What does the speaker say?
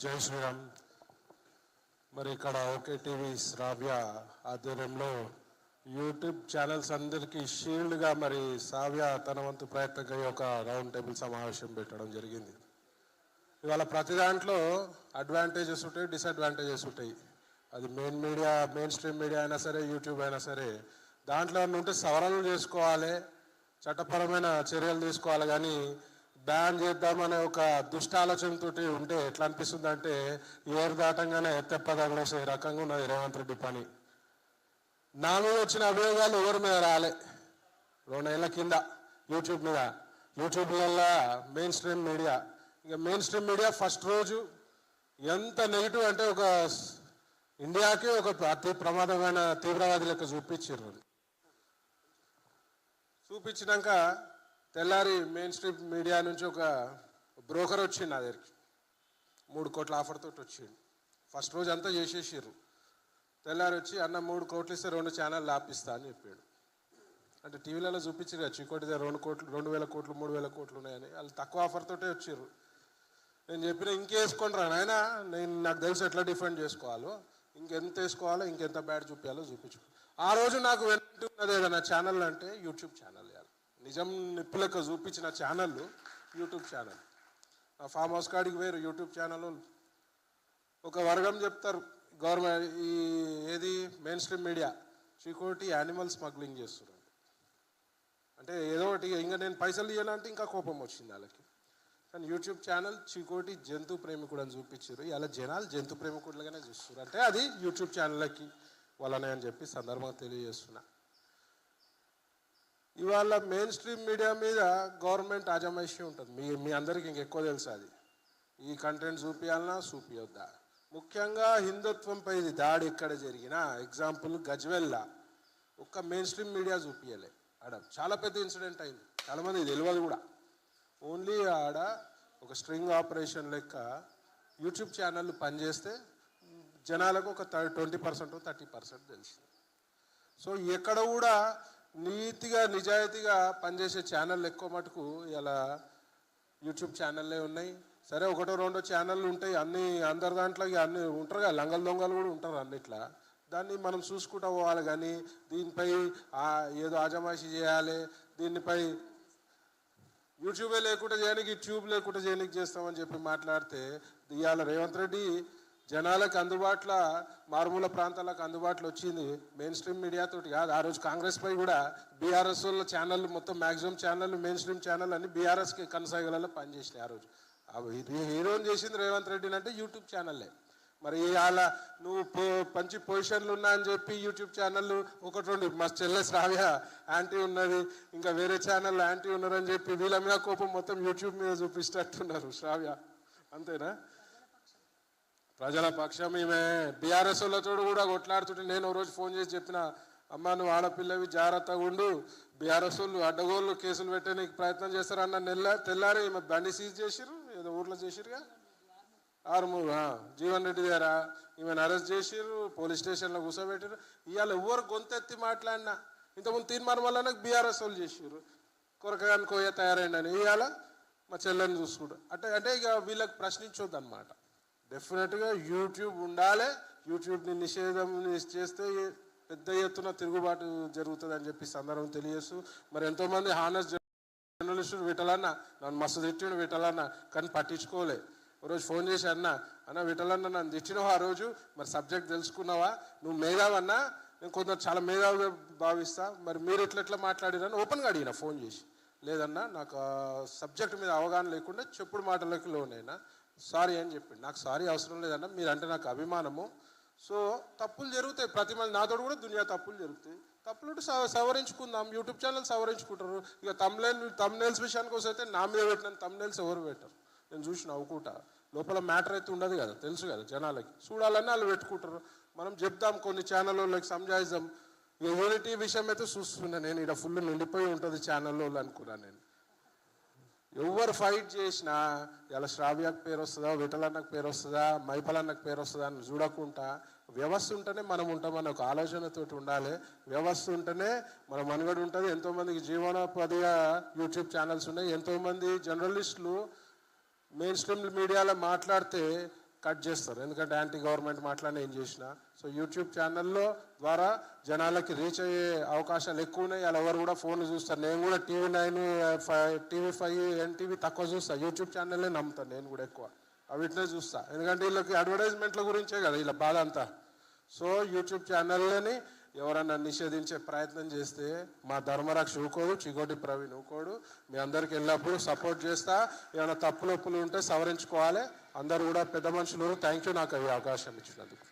జై శ్రీరామ్. మరి ఇక్కడ ఓకే టీవీ శ్రావ్య ఆధ్వర్యంలో యూట్యూబ్ ఛానల్స్ అందరికీ షీల్డ్గా మరి శ్రావ్య తన వంతు ప్రయత్నంగా ఒక రౌండ్ టేబుల్ సమావేశం పెట్టడం జరిగింది. ఇవాళ ప్రతి దాంట్లో అడ్వాంటేజెస్ ఉంటాయి, డిసడ్వాంటేజెస్ ఉంటాయి. అది మెయిన్ స్ట్రీమ్ మీడియా అయినా సరే, యూట్యూబ్ అయినా సరే, దాంట్లో ఉంటే సవరణలు చేసుకోవాలి, చట్టపరమైన చర్యలు తీసుకోవాలి. కానీ బ్యాన్ చేద్దామనే ఒక దుష్టాలోచనతో ఉంటే ఎట్లా అనిపిస్తుంది అంటే ఏరు దాటంగానే తెప్పదగలేసే రకంగా ఉన్నది రేవంత్ రెడ్డి పని. నా మీద వచ్చిన అభియోగాలు ఎవరి మీద రాలే. 2 ఏళ్ల కింద యూట్యూబ్లలో మెయిన్ స్ట్రీమ్ మీడియా ఫస్ట్ రోజు ఎంత నెగిటివ్ అంటే ఒక ఇండియాకి ఒక అతి ప్రమాదమైన తీవ్రవాది లెక్క చూపించినాక తెల్లారి మెయిన్ స్ట్రీమ్ మీడియా నుంచి ఒక బ్రోకర్ వచ్చిండు నా దగ్గరికి. 3 కోట్ల ఆఫర్ తోటి వచ్చిండు. ఫస్ట్ రోజు అంతా చేసేసారు. తెల్లారి వచ్చి అన్న 3 కోట్లు ఇస్తే 2 ఛానల్ ఆపిస్తా అని చెప్పాడు. అంటే టీవీలలో చూపించారు కదా, చీకోటి 2 కోట్లు, 2000 కోట్లు, 3000 కోట్లు ఉన్నాయని. వాళ్ళు తక్కువ ఆఫర్ తోటే వచ్చారు. నేను చెప్పిన ఇంకేసుకోండి రా నాయన, నాకు తెలుసు ఎట్లా డిఫెండ్ చేసుకోవాలో, ఇంకెంత వేసుకోవాలో, ఇంకెంత బ్యాడ్ చూపించాలో చూపించు. ఆ రోజు నాకు వెంటున్నది ఏదైనా ఛానల్ అంటే యూట్యూబ్ ఛానల్. నిజం నిప్పులకు చూపించిన channel YouTube channel. Farm house కాడికి వేరు యూట్యూబ్ ఛానల్. ఒక వర్గం చెప్తారు గవర్నమెంట్ ఏది main stream media Chikoti animal smuggling చేస్తున్నారు. అంటే ఏదో ఒకటి ఇంకా నేను పైసలు ఇవ్వాలంటే ఇంకా కోపం వచ్చింది వాళ్ళకి. కానీ యూట్యూబ్ ఛానల్ చీకోటి జంతు ప్రేమికుడు అని చూపించారు. ఇలా జనాలు జంతు ప్రేమికుడులుగానే చూస్తారు. అంటే అది యూట్యూబ్ ఛానళ్ళకి వాళ్ళనే అని చెప్పి సందర్భంగా తెలియజేస్తున్నా. ఇవాళ మెయిన్ స్ట్రీమ్ మీడియా మీద గవర్నమెంట్ ఆజమాయిషి ఉంటుంది. మీ అందరికీ ఇంకెక్కువ తెలుసు. అది ఈ కంటెంట్ చూపించాలన్నా చూపించొద్దా. ముఖ్యంగా హిందుత్వంపై దాడి ఎక్కడ జరిగినా, ఎగ్జాంపుల్ గజ్వెల్లా ఒక్క మెయిన్ స్ట్రీమ్ మీడియా చూపించలే. ఆడ చాలా పెద్ద ఇన్సిడెంట్ అయింది, చాలామంది తెలియదు కూడా. ఓన్లీ ఆడ ఒక స్ట్రింగ్ ఆపరేషన్ లెక్క యూట్యూబ్ ఛానళ్ళు పనిచేస్తే జనాలకు ఒక 20% 30% తెలిసింది. సో ఎక్కడ కూడా నీతిగా నిజాయితీగా పనిచేసే ఛానళ్ళు ఎక్కువ మటుకు ఇలా యూట్యూబ్ ఛానళ్ళే ఉన్నాయి. సరే 1-2 ఛానళ్ళు ఉంటాయి, అందరి దాంట్లో అన్నీ ఉంటారు కదా, లంగల దొంగలు కూడా ఉంటారు అన్నిట్లా. దాన్ని మనం చూసుకుంటూ పోవాలి. కానీ దీనిపై ఏదో ఆజమాయిషీ చేయాలి, దీనిపై యూట్యూబే లేకుండా చేయడానికి, ట్యూబ్ లేకుండా చేయడానికి చేస్తామని చెప్పి మాట్లాడితే ఇవాళ రేవంత్ రెడ్డి జనాలకు అందుబాటులో, మారుమూల ప్రాంతాలకు అందుబాటులో వచ్చింది మెయిన్ స్ట్రీమ్ మీడియాతోటి కాదు. ఆ రోజు కాంగ్రెస్ పై కూడా బీఆర్ఎస్ వాళ్ళ ఛానళ్ళు మొత్తం మ్యాక్సిమం ఛానళ్ళు మెయిన్ స్ట్రీమ్ ఛానల్ అన్ని బీఆర్ఎస్కి కనసాగలలో పనిచేసినాయి. ఆ రోజు హీరోని చేసింది రేవంత్ రెడ్డిని అంటే యూట్యూబ్ ఛానల్లే. మరి అలా నువ్వు మంచి పొజిషన్లు ఉన్నా అని చెప్పి యూట్యూబ్ ఛానళ్ళు 1-2 మా చెల్లె శ్రావ్య యాంటీ ఉన్నది, ఇంకా వేరే ఛానల్ యాంటీ ఉన్నారని చెప్పి వీళ్ళ మీద కోపం మొత్తం యూట్యూబ్ మీద చూపిస్తున్నారు శ్రావ్య. అంతేనా? ప్రజల పక్షం ఈమె బీఆర్ఎస్ వాళ్ళతో కూడా కొట్లాడుతుంటే నేను రోజు ఫోన్ చేసి చెప్పిన, అమ్మ నువ్వు ఆడపిల్లవి జాగ్రత్తగా ఉండు, బీఆర్ఎస్ వాళ్ళు అడ్డగోళ్ళు కేసులు పెట్టడానికి ప్రయత్నం చేస్తారన్న తెల్లారి ఈమె బండి సీజ్ చేసిర్రు, ఏదో ఊర్లో చేసిరుగా, ఆరుమూరు జీవన్ రెడ్డి దగ్గర ఈమెను అరెస్ట్ చేసిర్రు, పోలీస్ స్టేషన్లో కూర్చోబెట్టారు. ఇవాళ ఎవరు గొంతెత్తి మాట్లాడినా, ఇంతకుముందు తీర్మానం వల్ల నాకు బీఆర్ఎస్ వాళ్ళు చేసిర్రు, కొరకగాని కోయ తయారైందని ఇవాళ మా చెల్లెని చూసుకుంటారు. అంటే ఇక వీళ్ళకి ప్రశ్నించొద్దు అనమాట. డెఫినెట్గా యూట్యూబ్ ఉండాలి. యూట్యూబ్ని నిషేధం చేస్తే పెద్ద ఎత్తున తిరుగుబాటు జరుగుతుంది అని చెప్పి సందర్భం తెలియజేస్తూ, మరి ఎంతోమంది హానెస్ట్ జర్నలిస్టులు విఠలన్న నన్ను మస్తు తిట్టిండు విఠలన్న, కానీ పట్టించుకోలే. ఒకరోజు ఫోన్ చేసి అన్న విఠలన్న నన్ను తిట్టినావు ఆ రోజు, మరి సబ్జెక్ట్ తెలుసుకున్నావా, నువ్వు మేధావన్నా, నేను కొంత చాలా మేధావిగా భావిస్తా, మరి మీరు ఎట్లా మాట్లాడిరని ఓపెన్గా అడిగిన ఫోన్ చేసి. లేదన్నా నాకు సబ్జెక్ట్ మీద అవగాహన లేకుండా చెప్పుడు మాటలకి లోనైనా, సారీ అని చెప్పిండు. నాకు సారీ అవసరం లేదన్నా, మీరంటే నాకు అభిమానము. సో తప్పులు జరుగుతాయి, ప్రతి మంది నాతో కూడా దునియా తప్పులు జరుగుతాయి. తప్పులు సవరించుకుందాం, యూట్యూబ్ ఛానల్ సవరించుకుంటారు. ఇక తమ్నైల్స్ విషయానికి వస్తే నా మీద పెట్టిన తమ్నైల్స్ ఎవరు పెట్టరు, నేను చూసి నవ్వుకుంటా. లోపల మ్యాటర్ అయితే ఉండదు కదా, తెలుసు కదా జనాలకి, చూడాలని వాళ్ళు పెట్టుకుంటారు. మనం చెప్దాం, కొన్ని ఛానల్ వాళ్ళకి సంజాయిద్దాం. ఇక యూనిటీ విషయం అయితే చూస్తున్నా నేను, ఇక్కడ ఫుల్ నిండిపోయి ఉంటుంది ఛానల్ వాళ్ళు అనుకున్నాను నేను. ఎవరు ఫైట్ చేసినా ఇలా శ్రావ్యకు పేరు వస్తుందా, విఠలన్నకు పేరు వస్తుందా, మైపలన్నకు పేరు వస్తుందా అని చూడకుండా వ్యవస్థ ఉంటేనే మనం ఉంటామని ఒక ఆలోచనతోటి ఉండాలి. వ్యవస్థ ఉంటేనే మన మనుగడ ఉంటుంది. ఎంతోమందికి జీవనోపాధిగా యూట్యూబ్ ఛానల్స్ ఉన్నాయి. ఎంతోమంది జర్నలిస్టులు మెయిన్ స్ట్రీమ్ మీడియాలో మాట్లాడితే కట్ చేస్తారు, ఎందుకంటే యాంటీ గవర్నమెంట్ మాట్లాడి ఏం చేసిన. సో యూట్యూబ్ ఛానల్లో ద్వారా జనాలకి రీచ్ అయ్యే అవకాశాలు ఎక్కువ ఉన్నాయి. అలా ఎవరు కూడా ఫోన్లు చూస్తారు. నేను కూడా TV9, TV5, NTV తక్కువ చూస్తాను, యూట్యూబ్ ఛానల్లే నమ్ముతాను నేను కూడా ఎక్కువ, వీటినే చూస్తా. ఎందుకంటే వీళ్ళకి అడ్వర్టైజ్మెంట్ల గురించే కదా వీళ్ళ బాధ అంతా. సో యూట్యూబ్ ఛానల్ని ఎవరన్నా నిషేధించే ప్రయత్నం చేస్తే మా ధర్మరక్ష ఊకోడు, చిగోటి ప్రవీణ్ ఊకోడు. మీ అందరికి వెళ్ళినప్పుడు సపోర్ట్ చేస్తా. ఏమైనా తప్పులు ఉంటే సవరించుకోవాలి. అందరూ కూడా పెద్ద మనుషులు. థ్యాంక్ యూ నాకు ఈ అవకాశం ఇచ్చినందుకు.